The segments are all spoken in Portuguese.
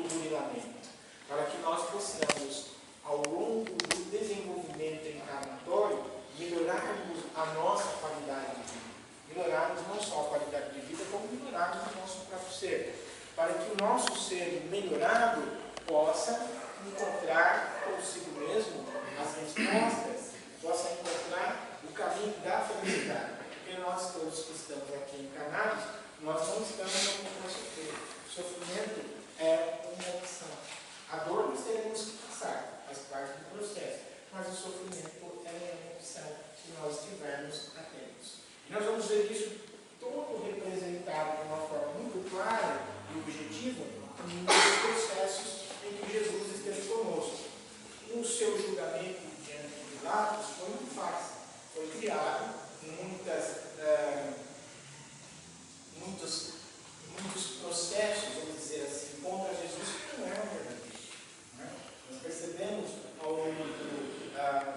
burilamento, para que nós possamos, ao longo do desenvolvimento encarnatório, melhorarmos a nossa qualidade de vida. Melhorarmos não só a qualidade de vida, como melhorarmos o nosso próprio ser. Para que o nosso ser melhorado possa encontrar consigo mesmo as respostas, possa encontrar o caminho da felicidade. Porque nós todos que estamos aqui encarnados, nós não estamos para sofrer. O sofrimento é uma opção. A dor nós teremos que passar, faz parte do processo. Mas o sofrimento é uma opção se nós estivermos atentos. E nós vamos ver isso todo representado de uma forma muito clara e objetiva nos processos em que Jesus esteve conosco. O seu julgamento diante de Pilatos foi muito fácil. Foi criado muitos processos, vamos dizer assim, contra Jesus que não eram verdadeiros. Nós percebemos ao longo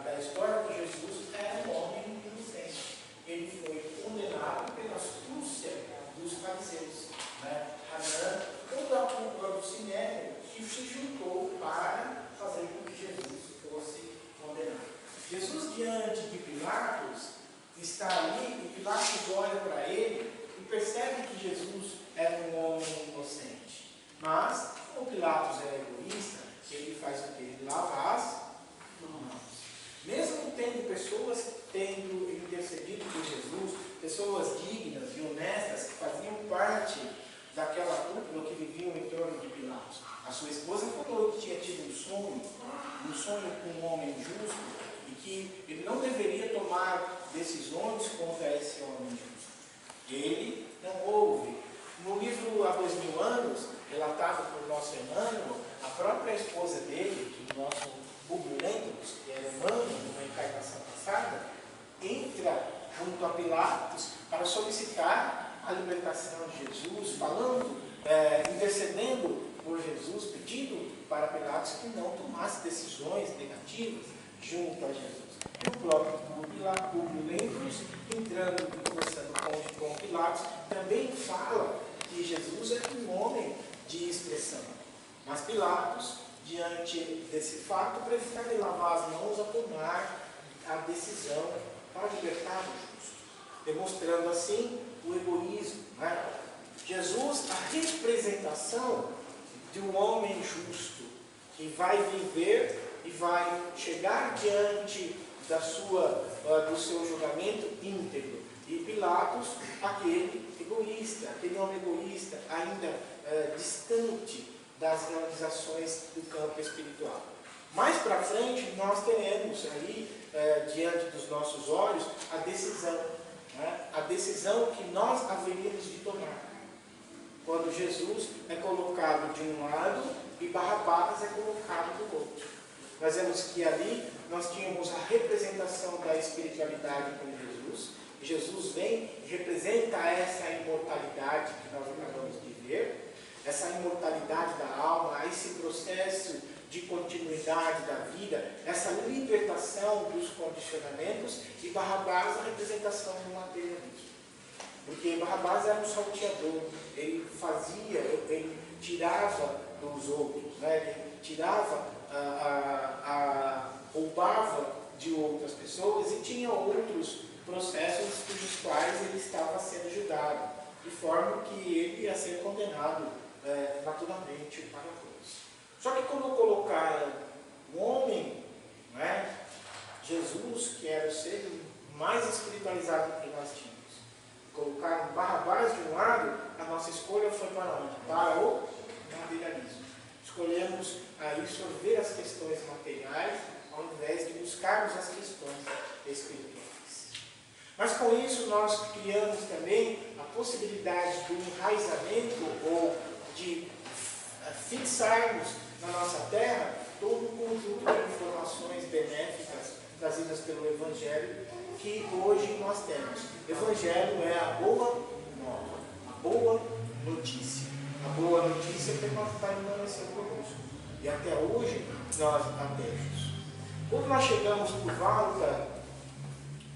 da história que Jesus era um homem inocente. Ele foi condenado pela astúcia dos fariseus. Hanã, toda a culpa do sinédrio, que se juntou para fazer com que Jesus fosse condenado. Jesus, diante de Pilatos, está ali e Pilatos olha para ele e percebe que Jesus era um homem inocente. Mas, como Pilatos era egoísta, ele faz o que? Ele lava as mãos. Mesmo tendo pessoas tendo intercedido por Jesus, pessoas dignas e honestas que faziam parte daquela cúpula que viviam em torno de Pilatos. A sua esposa falou que tinha tido um sonho com um homem justo, e que ele não deveria tomar decisões contra esse homem justo. Ele não ouve. No livro Há 2000 anos, relatado por nosso Emmanuel, a própria esposa dele, que o nosso Publio Lentulus, que era humano numa encarnação passada, entra junto a Pilatos para solicitar a libertação de Jesus, falando, intercedendo por Jesus, pedindo para Pilatos que não tomasse decisões negativas junto a Jesus. E o próprio Publio Lentulus, entrando e conversando com Pilatos, também fala que Jesus é um homem de expressão. Mas Pilatos, diante desse fato, prefere lavar as mãos a tomar a decisão para libertar o justo, demonstrando assim o egoísmo. Jesus, a representação de um homem justo, que vai viver e vai chegar diante do seu julgamento íntegro. E Pilatos, aquele egoísta, aquele homem egoísta, ainda distante das realizações do campo espiritual. Mais para frente, nós teremos aí, diante dos nossos olhos, a decisão que nós haveríamos de tomar. Quando Jesus é colocado de um lado e Barrabás é colocado do outro. Nós vemos que ali nós tínhamos a representação da espiritualidade com Jesus. E Jesus vem e representa essa imortalidade que nós acabamos de ver, essa imortalidade da alma, esse processo de continuidade da vida, essa libertação dos condicionamentos, e Barrabás a representação do materialismo. Porque Barrabás era um salteador, ele tirava dos outros, ele tirava, roubava de outras pessoas e tinha outros processos cujos quais ele estava sendo julgado, de forma que ele ia ser condenado naturalmente para a cruz. Só que quando colocaram um homem, Jesus, que era o ser mais espiritualizado que nós tínhamos, colocaram Barrabás de um lado, a nossa escolha foi para onde? Para o materialismo. Escolhemos aí sorver as questões materiais, ao invés de buscarmos as questões espirituais. Mas com isso nós criamos também a possibilidade do enraizamento ou de fixarmos na nossa terra todo um conjunto de informações benéficas trazidas pelo Evangelho que hoje nós temos. Evangelho é a boa nova, a boa notícia. A boa notícia que nós permaneceu conosco. E até hoje nós a temos. Quando nós chegamos por volta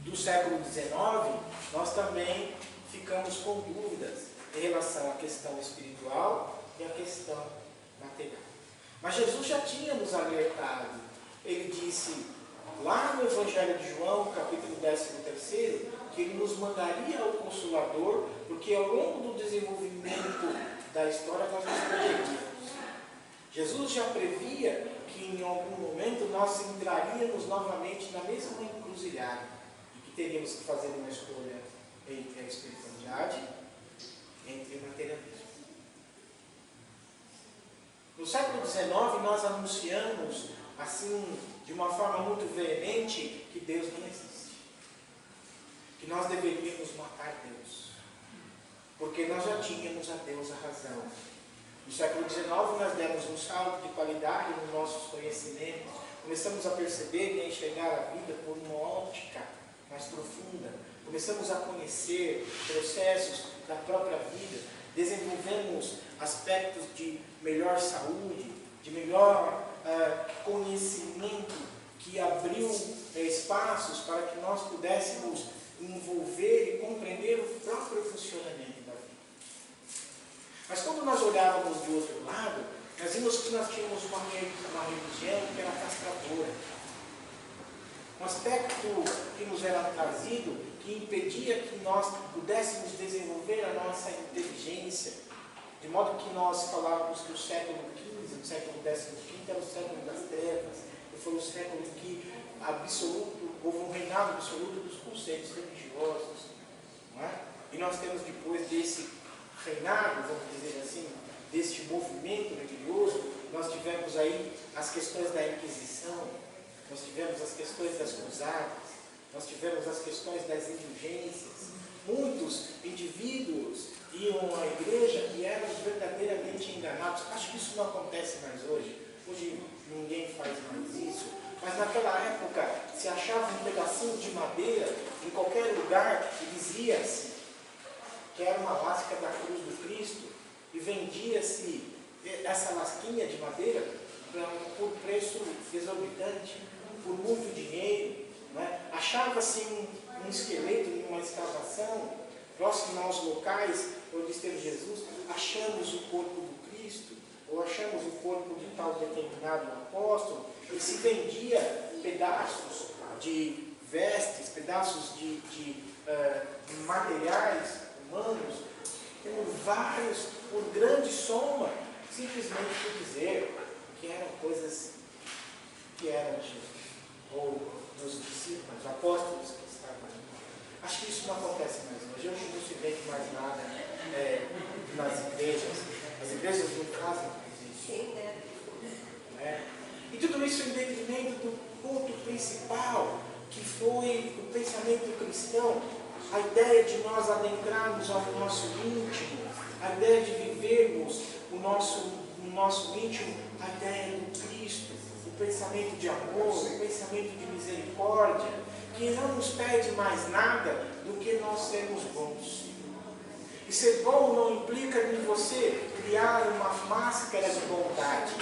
do século XIX, nós também ficamos com dúvidas em relação à questão espiritual e à questão material. Mas Jesus já tinha nos alertado. Ele disse lá no Evangelho de João, capítulo 13, que Ele nos mandaria o Consolador, porque ao longo do desenvolvimento da história nós nos perderíamos. Jesus já previa que em algum momento nós entraríamos novamente na mesma encruzilhada e que teríamos que fazer uma escolha entre a espiritualidade e entre o materialismo. No século XIX nós anunciamos assim, de uma forma muito veemente, que Deus não existe. Que nós deveríamos matar Deus. Porque nós já tínhamos a Deus a razão. No século XIX nós demos um salto de qualidade nos nossos conhecimentos. Começamos a perceber e a enxergar a vida por uma ótica mais profunda. Começamos a conhecer processos da própria vida. Desenvolvemos aspectos de melhor saúde, de melhor conhecimento, que abriu espaços para que nós pudéssemos envolver e compreender o próprio funcionamento da vida. Mas quando nós olhávamos do outro lado, nós vimos que nós tínhamos uma religião que era castradora. Um aspecto que nos era trazido, que impedia que nós pudéssemos desenvolver a nossa inteligência, de modo que nós falávamos que o século XV, o século XV era o século das trevas, e foi o século em que houve um reinado absoluto dos conceitos religiosos. Não é? E nós temos depois desse reinado, vamos dizer assim, deste movimento religioso, nós tivemos aí as questões da Inquisição, nós tivemos as questões das cruzadas, nós tivemos as questões das indulgências. Muitos indivíduos iam à igreja e eram verdadeiramente enganados. Acho que isso não acontece mais hoje. Hoje ninguém faz mais isso. Mas naquela época se achava um pedacinho de madeira em qualquer lugar e dizia-se que era uma lasca da cruz do Cristo e vendia-se essa lasquinha de madeira por preço exorbitante, por muito dinheiro. Né? Achava-se um esqueleto em uma escavação próximo aos locais onde esteve Jesus, achamos o corpo do Cristo, ou achamos o corpo de tal determinado apóstolo, e se vendia pedaços de vestes, pedaços de materiais humanos, por grande soma, simplesmente por dizer que eram coisas que eram de Jesus, ou dos discípulos, apóstolos que estavam ali. Acho que isso não acontece mais hoje. Hoje não se vende mais nada nas igrejas. As igrejas não fazem mais isso. E tudo isso em detrimento do ponto principal, que foi o pensamento cristão, a ideia de nós adentrarmos ao nosso íntimo, a ideia de vivermos no nosso íntimo, a ideia do Cristo, o pensamento de amor, o pensamento de misericórdia, que não nos pede mais nada do que nós sermos bons. E ser bom não implica em você criar uma máscara de bondade.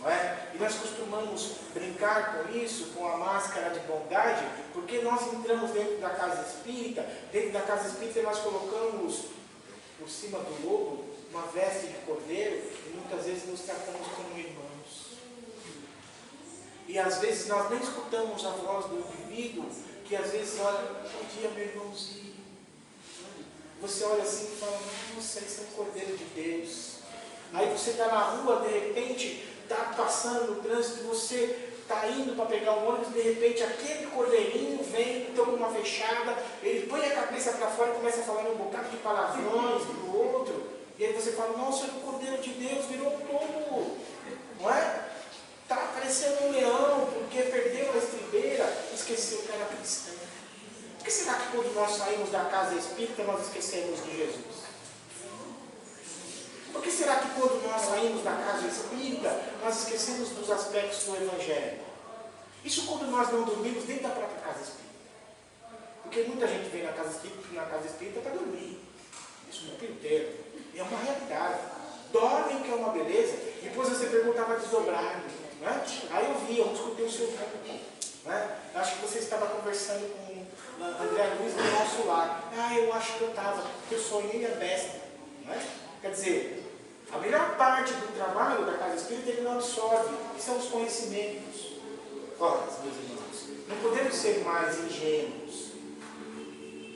Não é? E nós costumamos brincar com isso, com a máscara de bondade, porque nós entramos dentro da casa espírita nós colocamos por cima do lobo uma veste de cordeiro e muitas vezes nos tratamos como irmãos. E às vezes nós nem escutamos a voz do indivíduo, que às vezes olha, bom dia meu irmãozinho. Você olha assim e fala, nossa, esse é um cordeiro de Deus. Aí você está na rua, de repente, está passando no trânsito, você está indo para pegar um ônibus, de repente aquele cordeirinho vem, toma uma fechada, ele põe a cabeça para fora e começa a falar um bocado de palavrões do outro, e aí você fala, nossa, o cordeiro de Deus virou todo, não é? Está parecendo um leão, porque perdeu a estribeira, esqueceu que era cristão. Por que será que quando nós saímos da casa espírita, nós esquecemos de Jesus? Por que será que quando nós saímos da casa espírita, nós esquecemos dos aspectos do Evangelho? Isso quando nós não dormimos dentro da própria casa espírita. Porque muita gente vem na casa espírita para dormir. Isso o tempo inteiro. E é uma realidade. Dormem, que é uma beleza, e depois você perguntava desdobrado. Não é? Aí eu vi, eu escutei o seu canto. Não é? Acho que você estava conversando com André Luiz do nosso lar. Eu acho que eu estava, porque eu sonhei a besta. Não é? Quer dizer, A melhor parte do trabalho da casa espírita ele não absorve, que são os conhecimentos. Ora, meus irmãos, não podemos ser mais ingênuos.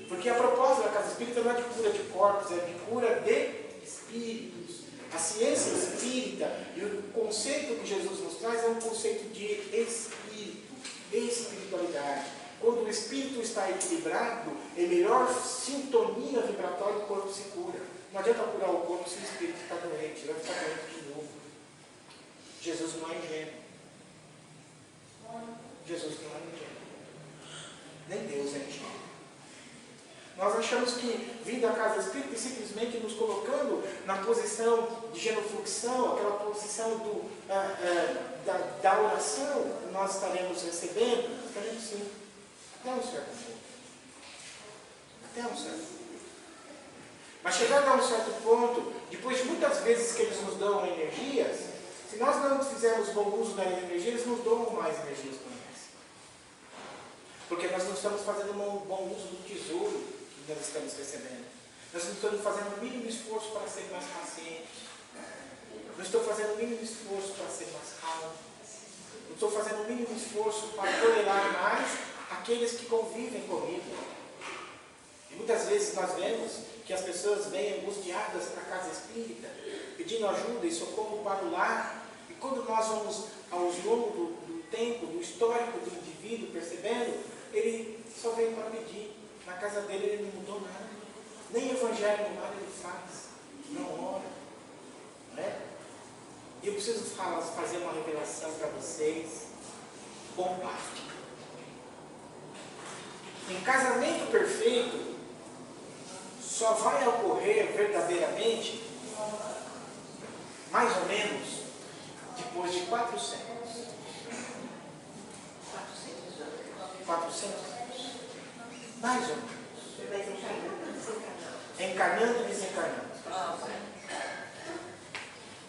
Porque a proposta da casa espírita não é de cura de corpos, é de cura de espíritos. A ciência espírita e o conceito que Jesus nos traz é um conceito de espírito, espiritualidade. Quando o espírito está equilibrado, em melhor sintonia vibratória, o corpo se cura. Não adianta curar o corpo se o espírito está doente, ele vai ficar doente de novo. Jesus não é ingênuo. Jesus não é ingênuo. Nem Deus é ingênuo. Nós achamos que vindo à casa espírita e simplesmente nos colocando na posição de genuflexão, aquela posição da oração, nós estaremos recebendo, estaremos sim, até um certo ponto. Até um certo ponto. Mas chegando a um certo ponto, depois de muitas vezes que eles nos dão energias, se nós não fizermos bom uso das energias, eles nos dão mais energias para nós. Porque nós não estamos fazendo um bom uso do tesouro que nós estamos recebendo. Nós não estamos fazendo o mínimo esforço para ser mais paciente. Não estou fazendo o mínimo esforço para ser mais calmo. Não estou fazendo o mínimo esforço para tolerar mais aqueles que convivem comigo. E muitas vezes nós vemos que as pessoas vêm angustiadas para a casa espírita, pedindo ajuda e socorro para o lar. E quando nós vamos ao longo do tempo, do histórico do indivíduo, percebendo, ele só veio para pedir. Na casa dele ele não mudou nada. Nem evangelho no nada ele faz. Não ora. Não é? E eu preciso fazer uma revelação para vocês bombástica. Um casamento perfeito só vai ocorrer verdadeiramente, mais ou menos, depois de 400 anos. 400 anos. Mais ou menos. Encarnando e desencarnando.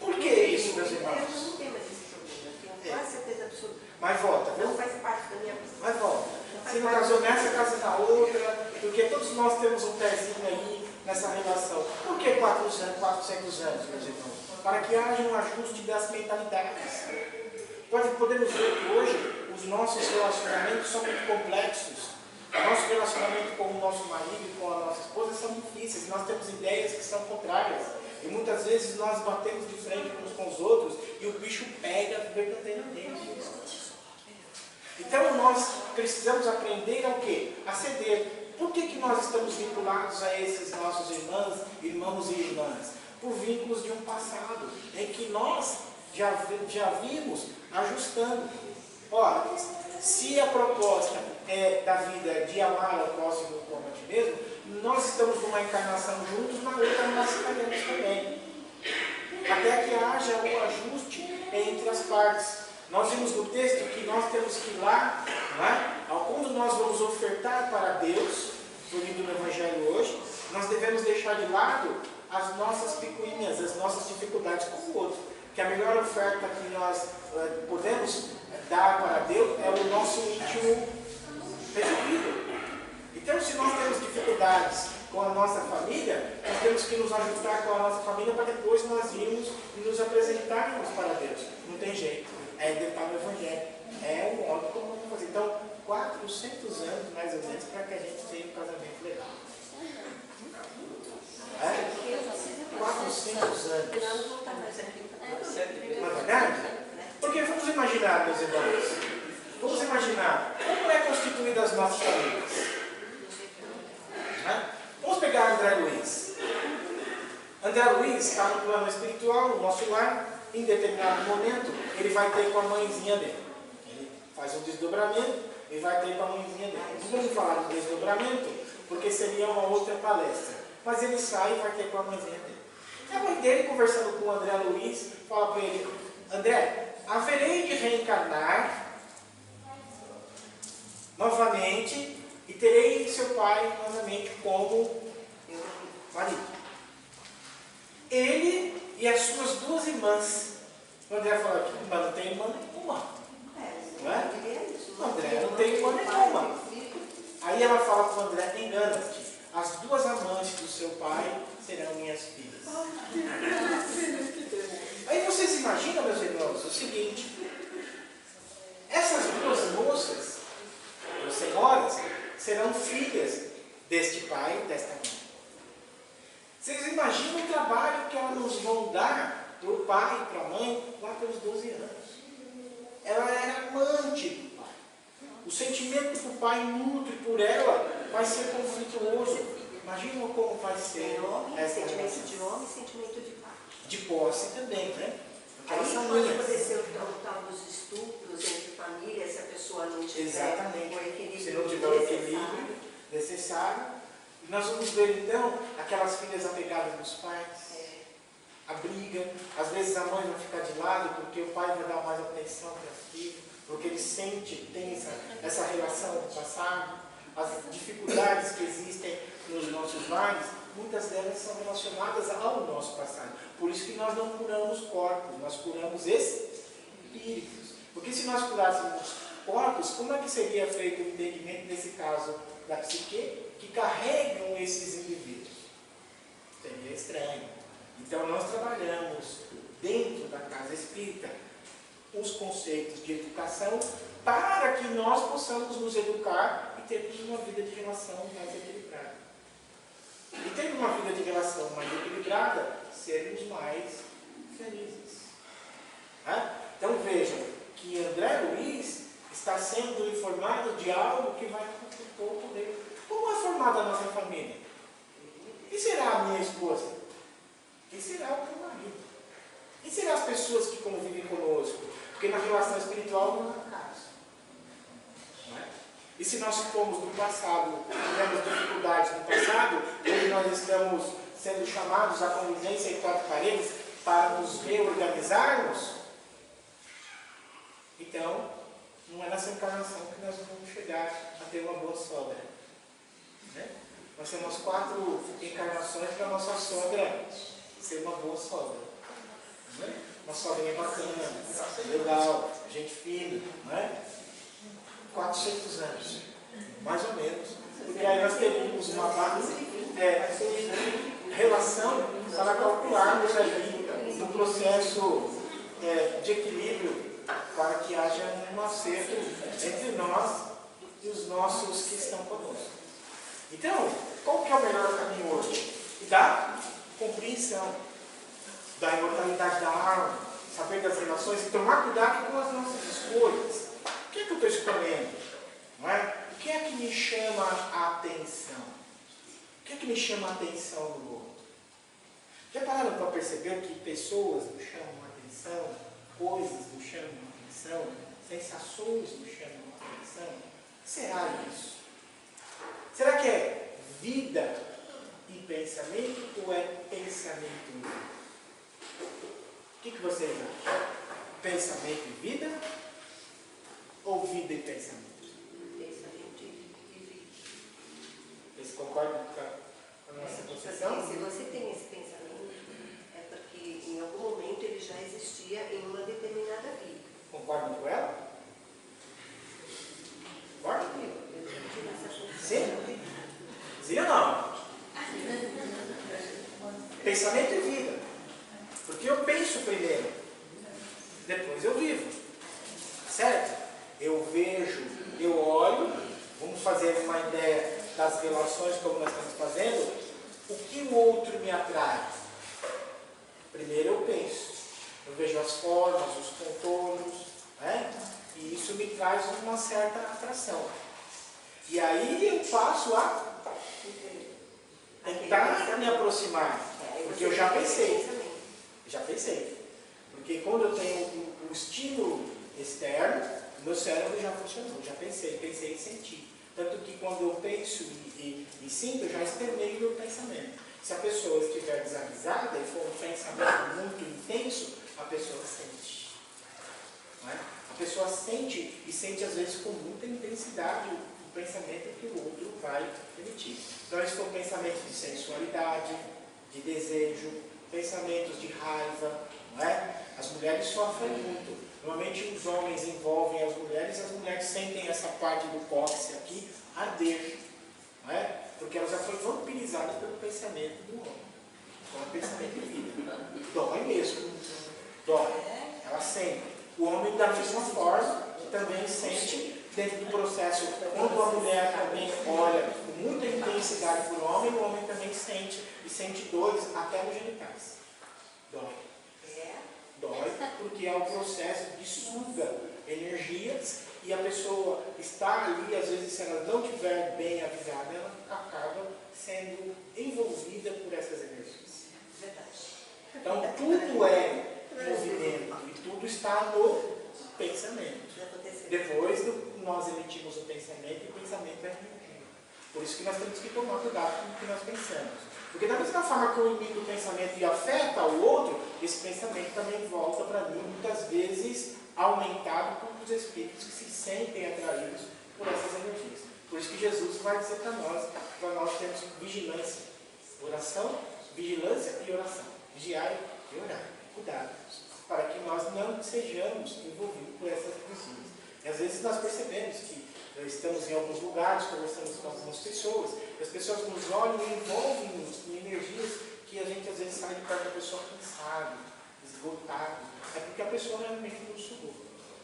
Por que isso, meus irmãos? Eu não tenho mais esse problema. Eu tenho quase certeza absoluta. Mas volta, viu? Não faz parte da minha vida. Mas volta. Se não casou nessa, casa na outra, porque todos nós temos um pezinho aí nessa relação. Por que 400 anos, meus irmãos? Para que haja um ajuste das mentalidades. Podemos ver que hoje os nossos relacionamentos são muito complexos. O nosso relacionamento com o nosso marido e com a nossa esposa são difíceis. Nós temos ideias que são contrárias. E muitas vezes nós batemos de frente uns com os outros e o bicho pega verdadeiramente. Então nós precisamos aprender a o quê? A ceder. Por que nós estamos vinculados a esses nossos irmãos e irmãs? Por vínculos de um passado, em que nós já vimos ajustando. Ora, se a proposta da vida é de amar ao próximo como a ti mesmo, nós estamos numa encarnação juntos, na outra nós estaremos também. Até que haja um ajuste entre as partes. Nós vimos no texto que nós temos que ir lá, não é? Quando nós vamos ofertar para Deus, lido no Evangelho hoje, nós devemos deixar de lado as nossas picuinhas, as nossas dificuldades com o outro. Que a melhor oferta que nós podemos dar para Deus é o nosso íntimo resolvido. Então, se nós temos dificuldades com a nossa família, nós temos que nos ajustar com a nossa família para depois nós irmos e nos apresentarmos para Deus. Não tem jeito. É detalhe no Evangelho. É o modo como vamos fazer. Então, 400 anos mais ou menos para que a gente tenha um casamento legal. 400 anos. Não é verdade? Porque vamos imaginar, meus irmãos, vamos imaginar como é constituída as nossas famílias. Vamos pegar André Luiz. André Luiz está no plano espiritual, no nosso lar. Em determinado momento, ele vai ter com a mãezinha dele. Ele faz um desdobramento e vai ter com a mãezinha dele. Não vamos falar de desdobramento, porque seria uma outra palestra. Mas ele sai e vai ter com a mãezinha dele. A mãe dele, conversando com o André Luiz, fala para ele: André, haverei de reencarnar novamente e terei seu pai novamente como marido. Ele e as suas duas irmãs. O André fala aqui: mas não tem irmã nenhuma. Não é? O André não tem irmã nenhuma. Aí ela fala para o André: engana-te. as duas amantes do seu pai serão minhas filhas. Aí vocês imaginam, meus irmãos, o seguinte: essas duas moças, ou senhoras, serão filhas deste pai e desta mãe. Vocês imaginam o trabalho que elas nos vão dar para o pai e para a mãe lá pelos 12 anos. Ela era amante do pai. O sentimento que o pai nutre por ela vai ser conflituoso. Imagina como vai ser essa Sentimento de homem e sentimento de pai. de posse também, né? Porque Aí elas são pode minhas. acontecer o tal dos estupros entre famílias, se a pessoa não tiver Exatamente. o equilíbrio Se não tiver o equilíbrio necessário. E nós vamos ver então aquelas filhas apegadas nos pais. A briga, às vezes a mãe vai ficar de lado porque o pai vai dar mais atenção para as filhas, porque ele sente, tem essa relação do passado, as dificuldades que existem nos nossos lares, muitas delas são relacionadas ao nosso passado. Por isso que nós não curamos corpos, nós curamos espíritos. Porque se nós curássemos corpos, como é que seria feito o entendimento nesse caso da psique que carregam esses indivíduos? Seria estranho. Então, nós trabalhamos dentro da casa espírita os conceitos de educação para que nós possamos nos educar e termos uma vida de relação mais equilibrada. E tendo uma vida de relação mais equilibrada, sermos mais felizes. Então, vejam que André Luiz está sendo informado de algo que vai para o poder. Como é formada a nossa família? Quem será a minha esposa? Quem será o meu marido? Quem serão as pessoas que convivem conosco? Porque na relação espiritual não há caso. Não é? E se nós fomos do passado, tivemos dificuldades no passado, hoje nós estamos sendo chamados à convivência em quatro paredes para nos reorganizarmos, então não é nessa encarnação que nós vamos chegar a ter uma boa sogra. Né? Nós temos 4 encarnações para a nossa sogra ser uma boa sogra. Né? Uma sogrinha bacana, legal, gente fina, né? 400 anos, mais ou menos. Porque aí nós teríamos uma base de relação para calcularmos ali no processo de equilíbrio para que haja um acerto entre nós e os nossos que estão conosco. Então, qual que é o melhor caminho hoje? Da compreensão da imortalidade da alma, saber das relações e tomar cuidado com as nossas escolhas. O que é que eu estou escolhendo? Não é? O que é que me chama a atenção? O que é que me chama a atenção do outro? Já pararam para perceber que pessoas nos chamam a atenção, coisas nos chamam a atenção, sensações nos chamam a atenção? O que será isso? Será que é vida e pensamento ou é pensamento e vida? O que vocês acham? Pensamento e vida? Ou vida e pensamento? Pensamento e vida. Vocês concordam com a nossa concepção? Porque se você tem esse pensamento, é porque em algum momento ele já existia em uma determinada vida. Concordam com ela? Concordam? Eu tive essa concepção. Sim? Sim ou não? Pensamento e vida. Porque eu penso primeiro, depois eu vivo. Certo? Eu vejo, eu olho, vamos fazer uma ideia das relações como nós estamos fazendo. O que o outro me atrai? Primeiro eu penso. Eu vejo as formas, os contornos, né? E isso me traz uma certa atração. E aí eu passo a tentar me aproximar. Porque eu já pensei. Já pensei. Porque quando eu tenho um estímulo externo, meu cérebro já funcionou, já pensei e senti. Tanto que quando eu penso e sinto, eu já externei meu pensamento. Se a pessoa estiver desavisada e for um pensamento muito intenso, a pessoa sente. Não é? A pessoa sente e sente às vezes com muita intensidade o pensamento que o outro vai emitir. Então, isso foi um pensamento de sensualidade, de desejo, pensamentos de raiva, não é? As mulheres sofrem muito. Normalmente os homens envolvem as mulheres sentem essa parte do cóccix aqui arder, não é? porque ela já foi vampirizada pelo pensamento do homem. Então, é pensamento de vida. Dói mesmo. Dói. Ela sente. O homem, da mesma forma, também sente dentro do processo. Quando a mulher também olha com muita intensidade para o homem também sente. E sente dores até nos genitais. Dói. Dói, porque é um processo que suga energias e a pessoa está ali, às vezes, se ela não estiver bem avisada, ela acaba sendo envolvida por essas energias. Então, tudo é movimento e tudo está no pensamento. Depois nós emitimos o pensamento e o pensamento é energia. Por isso que nós temos que tomar cuidado com o que nós pensamos. Porque da mesma forma que eu emito o pensamento e afeta o outro, esse pensamento também volta para mim, muitas vezes aumentado por os espíritos que se sentem atraídos por essas energias. Por isso que Jesus vai dizer para nós termos vigilância, oração, vigilância e oração. Vigiai e orai. Cuidado, para que nós não sejamos envolvidos por essas energias. E às vezes nós percebemos que estamos em alguns lugares, conversamos com algumas pessoas, e as pessoas nos olham e envolvem-nos em energias que a gente às vezes sai de perto da pessoa cansado, esgotado. É porque a pessoa realmente nos sugou,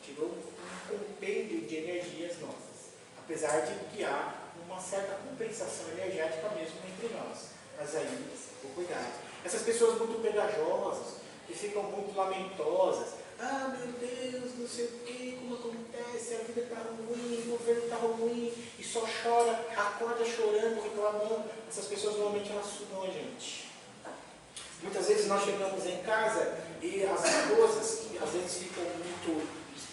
tirou um compêndio de energias nossas. Apesar de que há uma certa compensação energética mesmo entre nós. Mas aí, o cuidado. Essas pessoas muito pegajosas, que ficam muito lamentosas. Ah, meu Deus, não sei o que, como acontece, a vida está ruim, o governo está ruim, e só chora, acorda chorando, reclamando. Essas pessoas normalmente elas sugam a gente. Muitas vezes nós chegamos em casa e as esposas, que às vezes ficam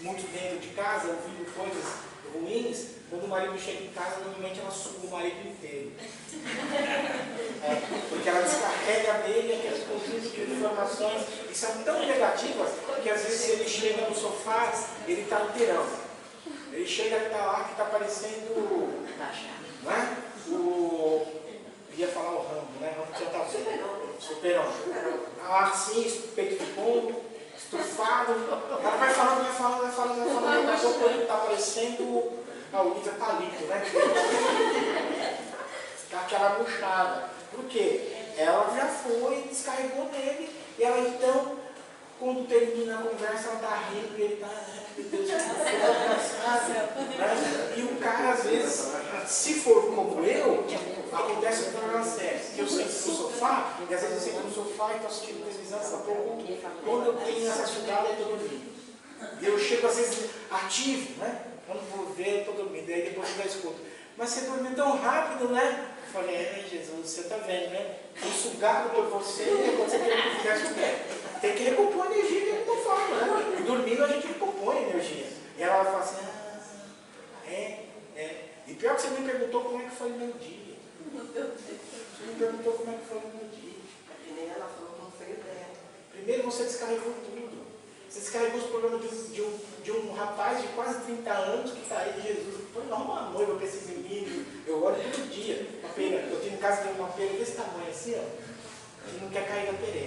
muito dentro de casa, ouvindo coisas ruins, quando o marido chega em casa, normalmente ela suga o marido inteiro. Porque ela descarrega dele aqueles conjuntos de informações que são tão negativas que às vezes ele chega no sofá, ele está inteirão. Ele chega e está lá que está parecendo. Não é? Eu ia falar o Rambo, né? Rambo já está Super-Homem. Assim, peito de pombo, estufado. Ela vai falando, daqui a pouco ele está parecendo. O Ida Palito, né? Dá aquela buchada. Por quê? Ela já foi, descarregou nele, e ela então, quando termina a conversa, ela está rindo e ele está, meu Deus, cansado. Né? E o cara, às vezes, se for como eu, acontece um problema sério. Eu sento no sofá, e às vezes eu sento no sofá e estou assistindo televisão, quando eu tenho essa estudada, eu estou dormindo. E eu chego, às vezes, ativo, né? Quando vou ver, eu estou dormindo. Aí depois eu já escuto. Mas você dormiu tão rápido, né? Eu falei, Jesus, você está vendo, né? Fui sugado por você e você queria que eu fizesse o quê? Tem que recompor energia de alguma forma, né? E dormindo a gente recompõe energia. E ela vai falar assim, E pior que você me perguntou como é que foi o meu dia. Você me perguntou como é que foi o meu dia. Ela falou como foi o dela. Primeiro você descarregou tudo. Você descarregou os problemas de um rapaz de quase 30 anos que está aí de Jesus. Põe lá uma noiva para esses meninos. Eu olho todo dia. Uma pena. Eu tenho em casa de uma pena desse tamanho assim, ó. Que não quer cair na pereira.